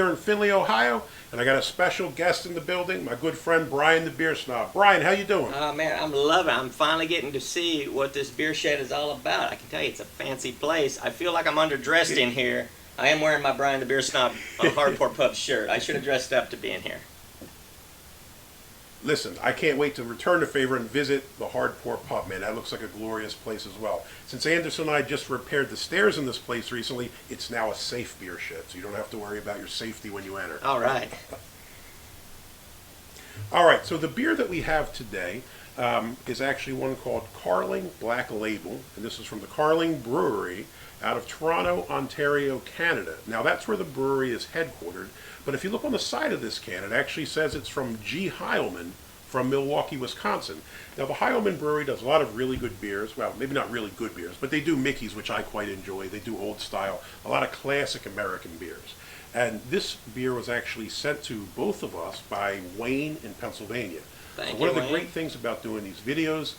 here in Findlay, Ohio, and I got a special guest in the building, my good friend Brian the Beer Snob. Brian, how you doing? Oh man, I'm loving it. I'm finally getting to see what this beer shed is all about. I can tell you it's a fancy place. I feel like I'm underdressed in here. I am wearing my Brian the Beer Snob Hardcore Pub shirt. I should have dressed up to be in here. Listen, I can't wait to return the favor and visit the Hardcore Pub, man. That looks like a glorious place as well. Since Anderson and I just repaired the stairs in this place recently, it's now a safe beer shed, so you don't have to worry about your safety when you enter. All right. All right, so the beer that we have today is actually one called Carling Black Label, and this is from the Carling Brewery out of Toronto, Ontario, Canada. Now, that's where the brewery is headquartered, but if you look on the side of this can, it actually says it's from G. Heilman from Milwaukee, Wisconsin. Now, the Heilman Brewery does a lot of really good beers. Well, maybe not really good beers, but they do Mickey's, which I quite enjoy. They do old style, a lot of classic American beers. And this beer was actually sent to both of us by Wayne in Pennsylvania. Thank so you, one of the Wayne. great things about doing these videos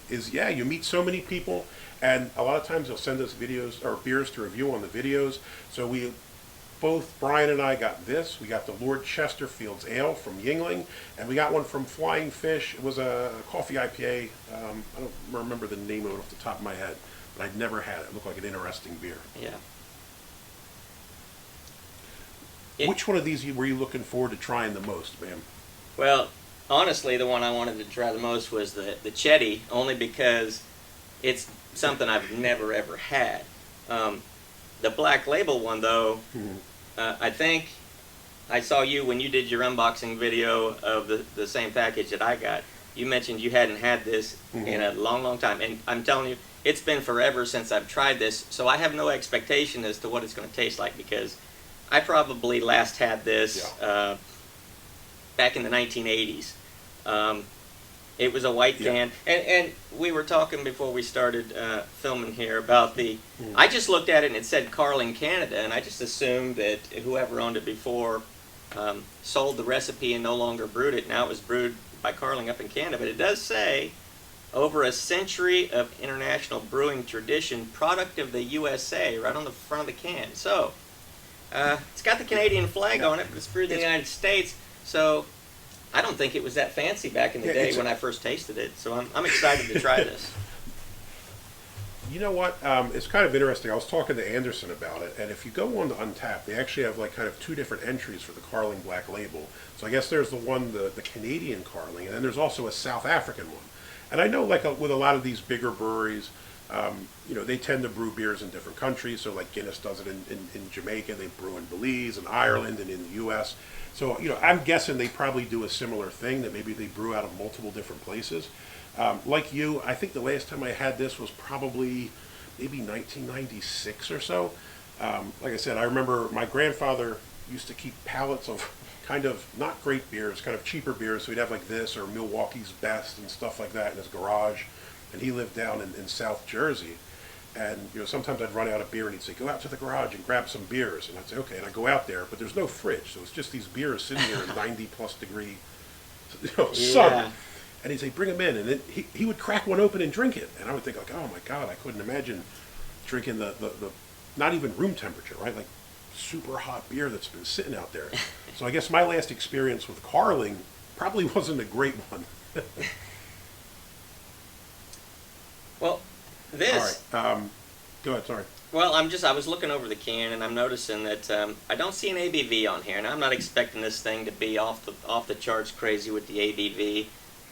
is, yeah, you meet so many people, and a lot of times they'll send us videos or beers to review on the videos. So both Brian and I got this. We got the Lord Chesterfield's Ale from Yingling, and we got one from Flying Fish. It was a coffee IPA. I don't remember the name of it off the top of my head, but I'd never had it. It looked like an interesting beer. Yeah. Which one of these were you looking forward to trying the most, ma'am? Well, honestly, the one I wanted to try the most was the Chetty, only because it's something I've never ever had. The Black Label one, though, I think I saw you when you did your unboxing video of the same package that I got. You mentioned you hadn't had this in a long, long time, and I'm telling you, it's been forever since I've tried this, so I have no expectation as to what it's going to taste like, because I probably last had this back in the 1980s. It was a white can, and we were talking before we started filming here about I just looked at it and it said Carling, Canada, and I just assumed that whoever owned it before sold the recipe and no longer brewed it. Now it was brewed by Carling up in Canada, but it does say over a century of international brewing tradition, product of the USA, right on the front of the can. So it's got the Canadian flag on it, but it's brewed in the United States. So I don't think it was that fancy back in the day when I first tasted it. So I'm excited to try this. You know what? It's kind of interesting. I was talking to Anderson about it, and if you go on to Untapped, they actually have like kind of two different entries for the Carling Black Label. So I guess there's the Canadian Carling, and then there's also a South African one. And I know, like with a lot of these bigger breweries, they tend to brew beers in different countries. So like Guinness does it in Jamaica, they brew in Belize and Ireland and in the U.S. So, I'm guessing they probably do a similar thing, that maybe they brew out of multiple different places. Like you, I think the last time I had this was probably maybe 1996 or so. Like I said, I remember my grandfather used to keep pallets of kind of not great beers, kind of cheaper beers. So he'd have like this or Milwaukee's Best and stuff like that in his garage. And he lived down in South Jersey. And sometimes I'd run out of beer, and he'd say, "Go out to the garage and grab some beers." And I'd say, "Okay." And I'd go out there, but there's no fridge, so it's just these beers sitting there in 90+ degree sun. And he'd say, "Bring them in," and then he would crack one open and drink it. And I would think like, "Oh my God, I couldn't imagine drinking the not even room temperature, right? Like super hot beer that's been sitting out there." So I guess my last experience with Carling probably wasn't a great one. Well, this. All right. Go ahead. Sorry. Well, I was looking over the can, and I'm noticing that I don't see an ABV on here, and I'm not expecting this thing to be off the charts crazy with the ABV,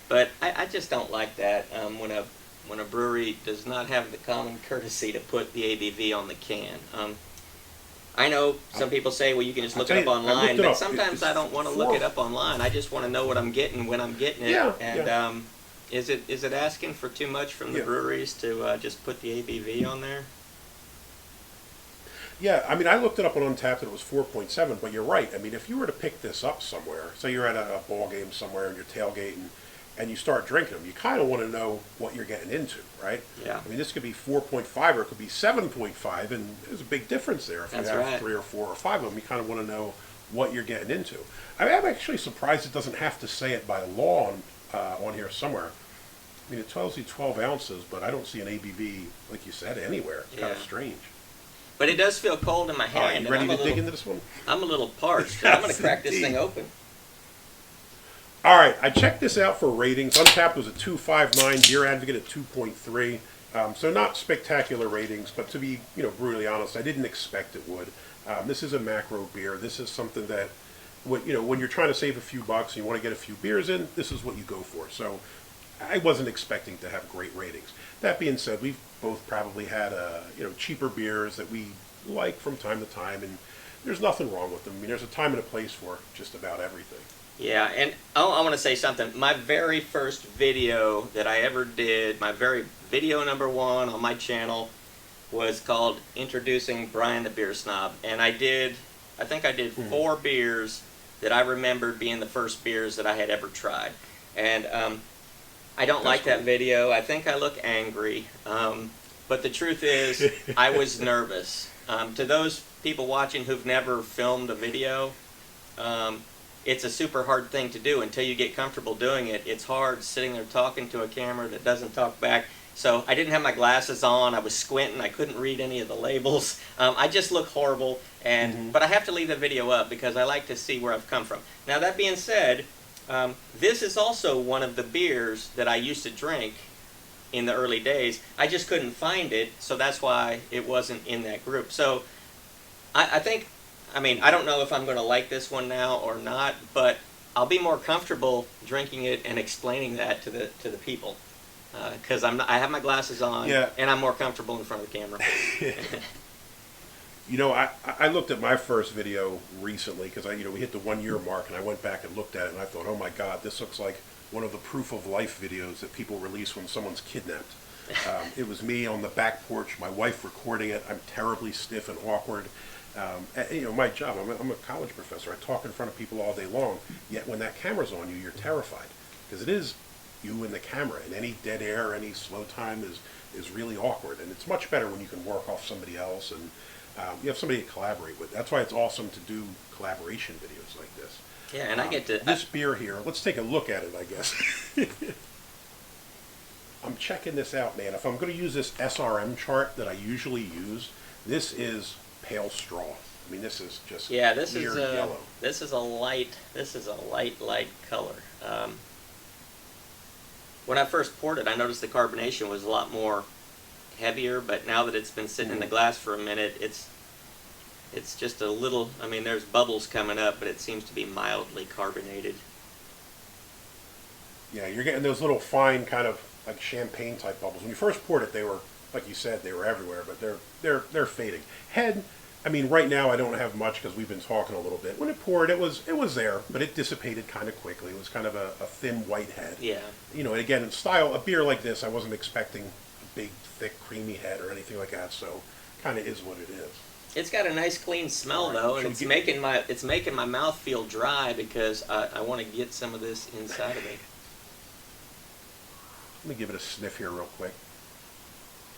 but I just don't like that when a brewery does not have the common courtesy to put the ABV on the can. I know some people say, well, you can just look it up online, but sometimes I don't want to look it up online. I just want to know what I'm getting when I'm getting it. And is it asking for too much from the breweries to just put the ABV on there? Yeah, I mean, I looked it up on Untapped and it was 4.7, but you're right. I mean, if you were to pick this up somewhere, say you're at a ball game somewhere and you're tailgating, and you start drinking them, you kind of want to know what you're getting into, right? Yeah. I mean, this could be 4.5 or it could be 7.5, and there's a big difference there. If you have 3 or 4 or 5 of them, you kind of want to know what you're getting into. I mean, I'm actually surprised it doesn't have to say it by law on here somewhere. I mean, it tells you 12 ounces, but I don't see an ABV, like you said, anywhere. It's kind of strange. But it does feel cold in my All right, hand. you ready and to I'm a dig little, into this one? I'm a little parched. I'm going to crack this thing open. All right, I checked this out for ratings. Untapped was a 2.59, Beer Advocate at 2.3. So not spectacular ratings, but to be brutally honest, I didn't expect it would. This is a macro beer. This is something that, when you're trying to save a few bucks and you want to get a few beers in, this is what you go for. So I wasn't expecting to have great ratings. That being said, we've both probably had cheaper beers that we like from time to time, and there's nothing wrong with them. I mean, there's a time and a place for just about everything. Yeah, and I want to say something. My very first video that I ever did, my very video number 1 on my channel, was called Introducing Brian the Beer Snob. And I think I did 4 beers that I remembered being the first beers that I had ever tried. And I don't like that video. I think I look angry. But the truth is, I was nervous. To those people watching who've never filmed a video, it's a super hard thing to do until you get comfortable doing it. It's hard sitting there talking to a camera that doesn't talk back. So I didn't have my glasses on. I was squinting. I couldn't read any of the labels. I just look horrible. But I have to leave the video up because I like to see where I've come from. Now that being said, this is also one of the beers that I used to drink in the early days. I just couldn't find it, so that's why it wasn't in that group. So I think, I don't know if I'm going to like this one now or not, but I'll be more comfortable drinking it and explaining that to the people, because I have my glasses on, and I'm more comfortable in front of the camera. I looked at my first video recently because we hit the 1-year mark, and I went back and looked at it, and I thought, oh my God, this looks like one of the proof of life videos that people release when someone's kidnapped. It was me on the back porch, my wife recording it. I'm terribly stiff and awkward. My job, I'm a college professor. I talk in front of people all day long, yet when that camera's on you, you're terrified. Because it is you and the camera, and any dead air, any slow time is really awkward. And it's much better when you can work off somebody else and you have somebody to collaborate with. That's why it's awesome to do collaboration videos like this. Yeah, and I get to... This beer here, let's take a look at it, I guess. I'm checking this out, man. If I'm going to use this SRM chart that I usually use, this is pale straw. I mean, this is just weird yellow. This is a light color. When I first poured it, I noticed the carbonation was a lot more heavier, but now that it's been sitting in the glass for a minute, it's just a little, there's bubbles coming up, but it seems to be mildly carbonated. Yeah, you're getting those little fine kind of like champagne type bubbles. When you first poured it, they were, like you said, they were everywhere, but they're fading. Head, right now I don't have much because we've been talking a little bit. When it poured, it was there, but it dissipated kind of quickly. It was kind of a thin white head. Yeah. And again, in style, a beer like this, I wasn't expecting a big, thick, creamy head or anything like that, so kind of is what it is. It's got a nice clean smell though, and it's making my mouth feel dry because I want to get some of this inside of me. Let me give it a sniff here real quick.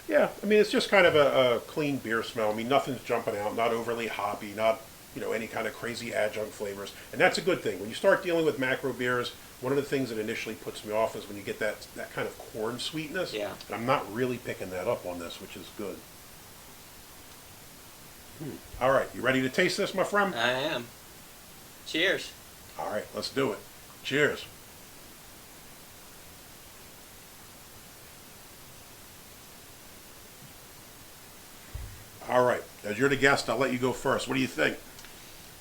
Yeah, it's just kind of a clean beer smell. Nothing's jumping out, not overly hoppy, not any kind of crazy adjunct flavors, and that's a good thing. When you start dealing with macro beers, one of the things that initially puts me off is when you get that kind of corn sweetness. Yeah. And I'm not really picking that up on this, which is good. All right, you ready to taste this, my friend? I am. Cheers. All right, let's do it. Cheers. All right, as you're the guest, I'll let you go first. What do you think?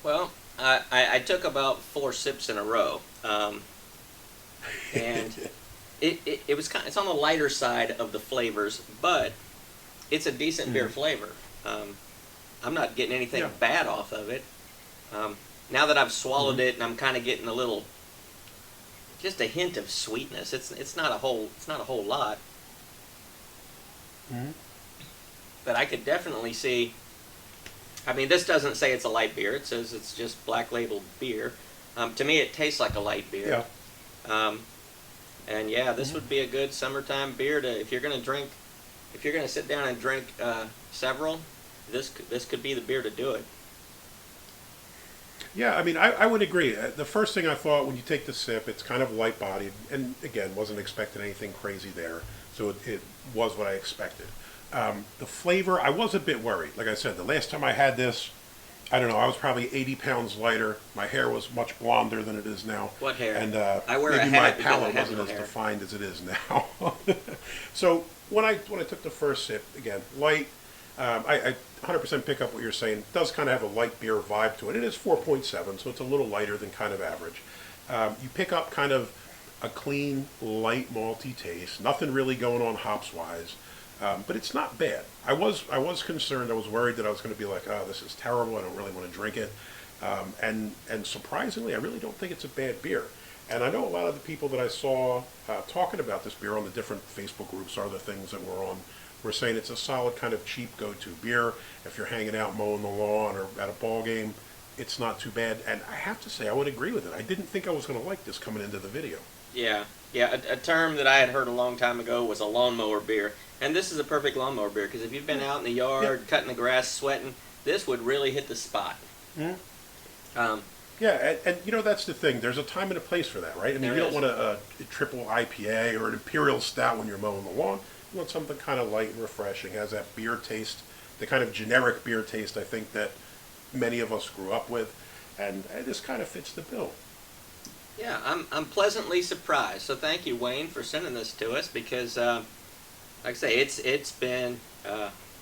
Well, I took about 4 sips in a row, and it's on the lighter side of the flavors, but it's a decent beer flavor. I'm not getting anything bad off of it. Now that I've swallowed it, and I'm kind of getting just a hint of sweetness. It's not a whole lot. But I could definitely see. This doesn't say it's a light beer. It says it's just black label beer. To me, it tastes like a light beer. Yeah. And yeah, this would be a good summertime beer if you're going to sit down and drink several. This could be the beer to do it. Yeah, I would agree. The first thing I thought when you take the sip, it's kind of light-bodied, and again, wasn't expecting anything crazy there, so it was what I expected. The flavor, I was a bit worried. Like I said, the last time I had this, I don't know, I was probably 80 pounds lighter. My hair was much blonder than it is now. What hair? And I wear a maybe hat my because I palate have wasn't no as hair. defined as it is now. So when I took the first sip, again, light, I 100% pick up what you're saying. It does kind of have a light beer vibe to it. It is 4.7, so it's a little lighter than kind of average. You pick up kind of a clean, light, malty taste. Nothing really going on hops-wise. But it's not bad. I was concerned. I was worried that I was going to be like, oh, this is terrible. I don't really want to drink it. And surprisingly, I really don't think it's a bad beer. And I know a lot of the people that I saw talking about this beer on the different Facebook groups, other things that we're on, were saying it's a solid kind of cheap go-to beer. If you're hanging out mowing the lawn or at a ball game, it's not too bad. And I have to say, I would agree with it. I didn't think I was going to like this coming into the video. Yeah. A term that I had heard a long time ago was a lawnmower beer. And this is a perfect lawnmower beer because if you've been out in the yard, cutting the grass, sweating, this would really hit the spot. Mm-hmm. Yeah, and you know, that's the thing. There's a time and a place for that, right? I mean, you don't want a triple IPA or an imperial stout when you're mowing the lawn. You want something kind of light and refreshing, has that beer taste, the kind of generic beer taste I think that many of us grew up with, and this kind of fits the bill. Yeah, I'm pleasantly surprised. So thank you, Wayne, for sending this to us because, like I say, it's been.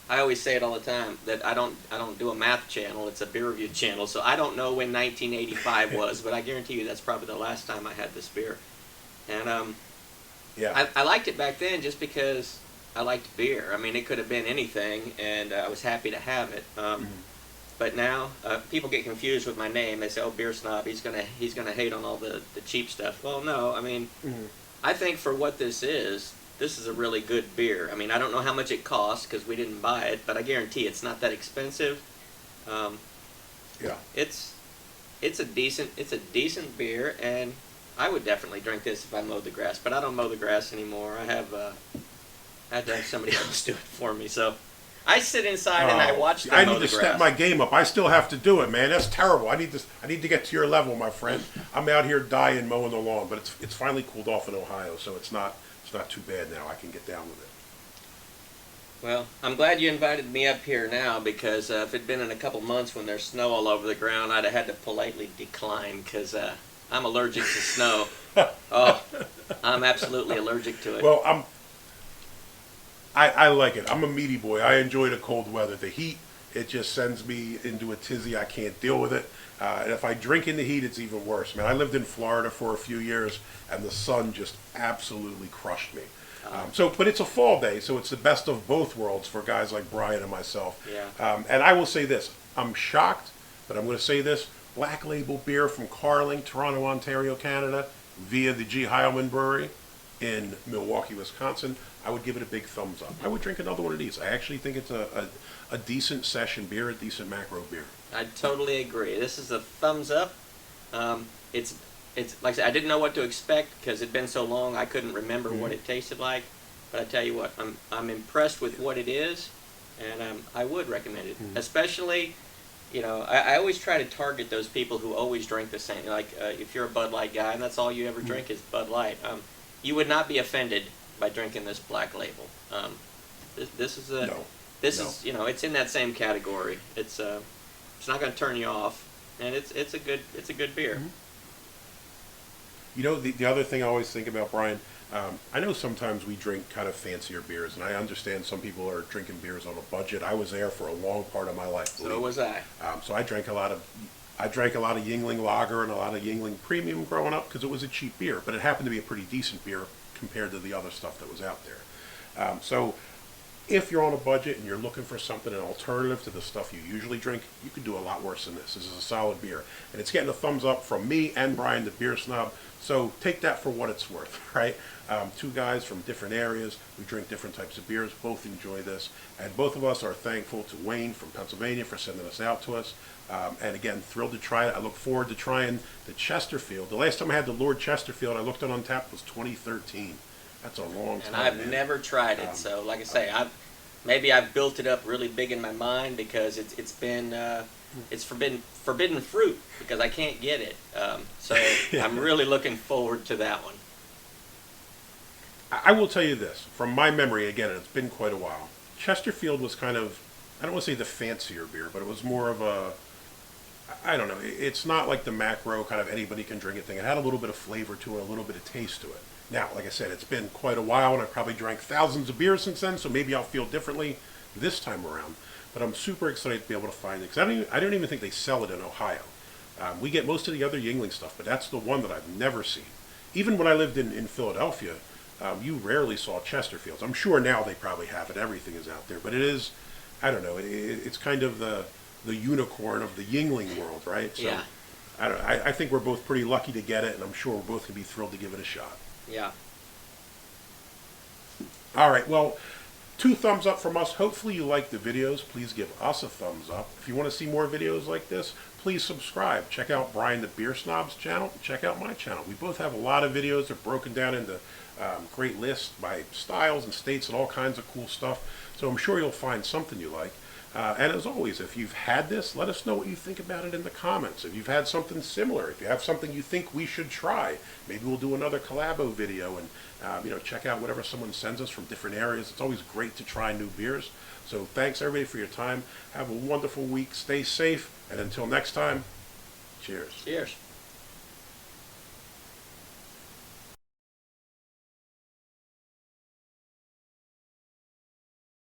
I always say it all the time that I don't do a math channel. It's a beer review channel, so I don't know when 1985 was, but I guarantee you that's probably the last time I had this beer. And yeah, I liked it back then just because I liked beer. I mean, it could have been anything, and I was happy to have it. But now people get confused with my name. They say, "Oh, Beer Snob, he's gonna hate on all the cheap stuff." Well, no, I mean, I think for what this is a really good beer. I mean, I don't know how much it costs because we didn't buy it, but I guarantee it's not that expensive. Yeah, it's a decent beer, and I would definitely drink this if I mowed the grass. But I don't mow the grass anymore. I have to have somebody else do it for me. So I sit inside and I watch them I mow need the to grass. step my game up. I still have to do it, man. That's terrible. I need to get to your level, my friend. I'm out here dying mowing the lawn, but it's finally cooled off in Ohio, so it's not too bad now. I can get down with it. Well, I'm glad you invited me up here now because if it'd been in a couple months when there's snow all over the ground, I'd have had to politely decline because I'm allergic to snow. Oh, I'm absolutely allergic to it. Well, I like it. I'm a meaty boy. I enjoy the cold weather. The heat, it just sends me into a tizzy. I can't deal with it. And if I drink in the heat, it's even worse. Man, I lived in Florida for a few years, and the sun just absolutely crushed me. But it's a fall day, so it's the best of both worlds for guys like Brian and myself. Yeah. And I will say this. I'm shocked, but I'm going to say this. Black Label beer from Carling, Toronto, Ontario, Canada, via the G. Heilman Brewery in Milwaukee, Wisconsin. I would give it a big thumbs up. I would drink another one of these. I actually think it's a decent session beer, a decent macro beer. I totally agree. This is a thumbs up. It's like I said, I didn't know what to expect because it'd been so long I couldn't remember what it tasted like. But I tell you what, I'm impressed with what it is, and I would recommend it. Especially, you know, I always try to target those people who always drink the same. Like if you're a Bud Light guy and that's all you ever drink is Bud Light, you would not be offended by drinking this Black Label. This is is, you know, it's in that same category. It's not going to turn you off, and it's a good beer. You know, the other thing I always think about, Brian, I know sometimes we drink kind of fancier beers, and I understand some people are drinking beers on a budget. I was there for a long part of my life. So was I. So I drank a lot of Yuengling Lager and a lot of Yuengling Premium growing up because it was a cheap beer, but it happened to be a pretty decent beer compared to the other stuff that was out there. So if you're on a budget and you're looking for something, an alternative to the stuff you usually drink, you could do a lot worse than this. This is a solid beer. And it's getting a thumbs up from me and Brian the Beer Snob. So take that for what it's worth, right? Two guys from different areas. We drink different types of beers. Both enjoy this. And both of us are thankful to Wayne from Pennsylvania for sending this out to us. And again, thrilled to try it. I look forward to trying the Chesterfield. The last time I had the Lord Chesterfield, I looked on Untapped, was 2013. That's a long time. And I've never tried it, so like I say, I've built it up really big in my mind because it's forbidden fruit because I can't get it. So I'm really looking forward to that one. I will tell you this, from my memory, again, it's been quite a while. Chesterfield was kind of, I don't want to say the fancier beer, but it was more of a, I don't know, it's not like the macro kind of anybody can drink it thing. It had a little bit of flavor to it, a little bit of taste to it. Now, like I said, it's been quite a while, and I've probably drank thousands of beers since then, so maybe I'll feel differently this time around. But I'm super excited to be able to find it, because I don't even think they sell it in Ohio. We get most of the other Yingling stuff, but that's the one that I've never seen. Even when I lived in Philadelphia, you rarely saw Chesterfields. I'm sure now they probably have it. Everything is out there. But it is, I don't know, it's kind of the unicorn of the Yingling world, right? So, Yeah. I think we're both pretty lucky to get it, and I'm sure we're both going to be thrilled to give it a shot. Yeah. All right, well, 2 thumbs up from us. Hopefully you like the videos. Please give us a thumbs up. If you want to see more videos like this, please subscribe. Check out Brian the Beer Snob's channel. Check out my channel. We both have a lot of videos that are broken down into great lists by styles and states and all kinds of cool stuff. So I'm sure you'll find something you like. And as always, if you've had this, let us know what you think about it in the comments. If you've had something similar, if you have something you think we should try, maybe we'll do another collabo video and check out whatever someone sends us from different areas. It's always great to try new beers. So thanks everybody for your time. Have a wonderful week. Stay safe. And until next time, cheers. Cheers.